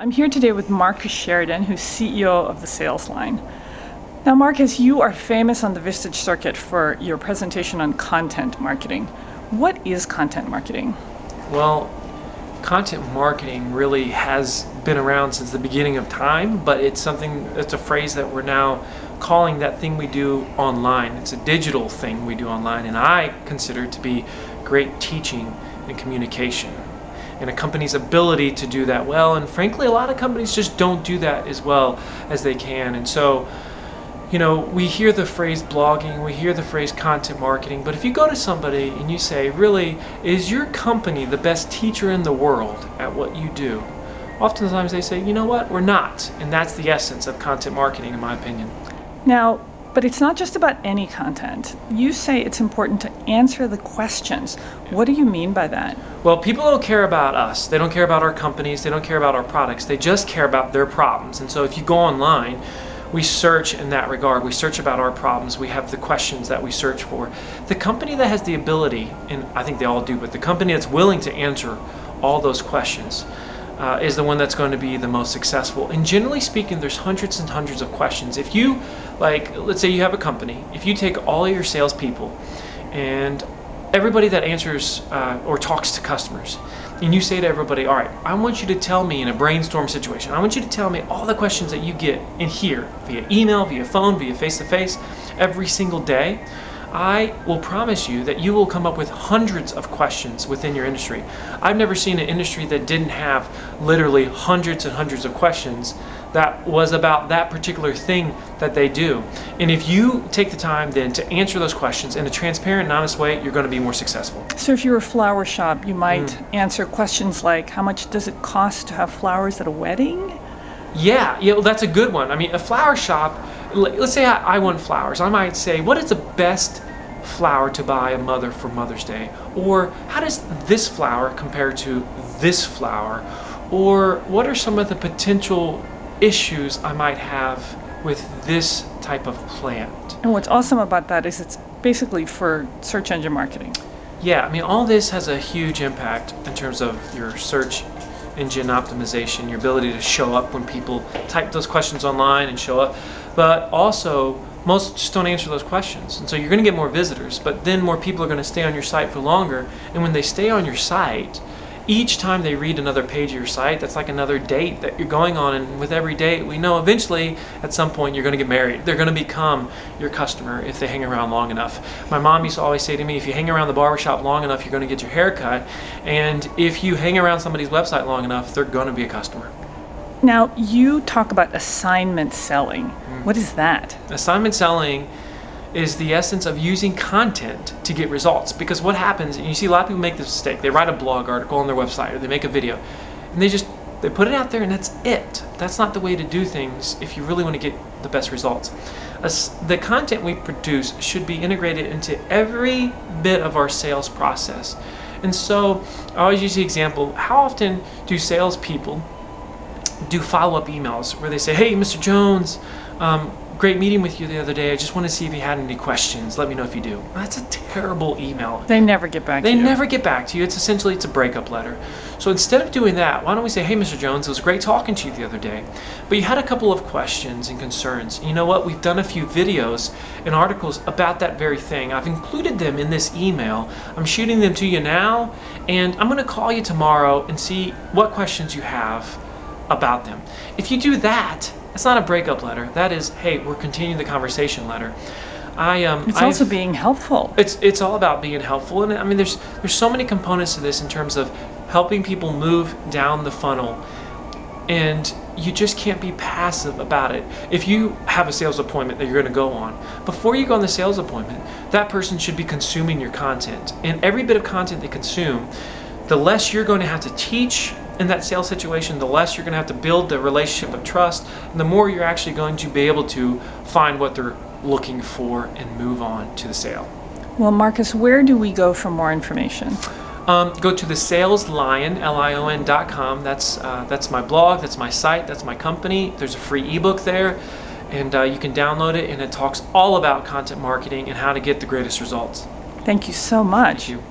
I'm here today with Marcus Sheridan, who's CEO of the Sales Line. Now, Marcus, you are famous on the Vistage circuit for your presentation on content marketing. What is content marketing? Well, content marketing really has been around since the beginning of time, but it's a phrase that we're now calling that thing we do online. It's a digital thing we do online, and I consider it to be great teaching and communication, and a company's ability to do that well. And frankly, a lot of companies just don't do that as well as they can. And so, we hear the phrase blogging, we hear the phrase content marketing, but if you go to somebody and you say, really, is your company the best teacher in the world at what you do? Oftentimes they say, you know what, we're not. And that's the essence of content marketing, in my opinion. Now, but it's not just about any content. You say it's important to answer the questions. What do you mean by that? Well, people don't care about us. They don't care about our companies. They don't care about our products. They just care about their problems. And so if you go online, we search in that regard. We search about our problems. We have the questions that we search for. The company that has the ability, and I think they all do, but the company that's willing to answer all those questions is the one that's going to be the most successful. And generally speaking, there's hundreds and hundreds of questions. If you, let's say you have a company, if you take all of your salespeople and everybody that answers or talks to customers, and you say to everybody, all right, I want you to tell me in a brainstorm situation, I want you to tell me all the questions that you get in here via email, via phone, via face-to-face every single day, I will promise you that you will come up with hundreds of questions within your industry. I've never seen an industry that didn't have literally hundreds and hundreds of questions that was about that particular thing that they do. And if you take the time then to answer those questions in a transparent and honest way, you're going to be more successful. So if you're a flower shop, you might answer questions like, how much does it cost to have flowers at a wedding? Yeah, well, that's a good one. I mean, a flower shop, let's say I want flowers. I might say, what is the best flower to buy a mother for Mother's Day? Or how does this flower compare to this flower? Or what are some of the potential issues I might have with this type of plant? And what's awesome about that is it's basically for search engine marketing. Yeah, I mean, all this has a huge impact in terms of your search engine optimization, your ability to show up when people type those questions online and show up. But also, most just don't answer those questions. And so you're going to get more visitors, but then more people are going to stay on your site for longer. And when they stay on your site, each time they read another page of your site, that's like another date that you're going on. And with every date, we know eventually at some point you're going to get married. They're going to become your customer if they hang around long enough. My mom used to always say to me, if you hang around the barbershop long enough, you're going to get your hair cut. And if you hang around somebody's website long enough, they're going to be a customer. Now, you talk about assignment selling. What is that? Assignment selling is the essence of using content to get results. Because what happens, and you see a lot of people make this mistake, they write a blog article on their website or they make a video and they put it out there and that's it. That's not the way to do things if you really want to get the best results. The content we produce should be integrated into every bit of our sales process. And so I always use the example, how often do salespeople do follow-up emails where they say, hey, Mr. Jones, great meeting with you the other day. I just want to see if you had any questions. Let me know if you do. That's a terrible email. They never get back to you. They never get back to you. It's essentially a breakup letter. So instead of doing that, why don't we say, hey, Mr. Jones, it was great talking to you the other day, but you had a couple of questions and concerns. You know what? We've done a few videos and articles about that very thing. I've included them in this email. I'm shooting them to you now, and I'm going to call you tomorrow and see what questions you have about them. If you do that, it's not a breakup letter. That is, hey, we're continuing the conversation letter. It's also being helpful. It's all about being helpful, and I mean, there's so many components to this in terms of helping people move down the funnel, and you just can't be passive about it. If you have a sales appointment that you're going to go on, before you go on the sales appointment, that person should be consuming your content, and every bit of content they consume, the less you're going to have to teach in that sales situation, the less you're going to have to build the relationship of trust, and the more you're actually going to be able to find what they're looking for and move on to the sale. Well, Marcus, where do we go for more information? Go to the saleslion, lion.com. That's my blog, that's my site, that's my company. There's a free ebook there, and you can download it, and it talks all about content marketing and how to get the greatest results. Thank you so much. Thank you.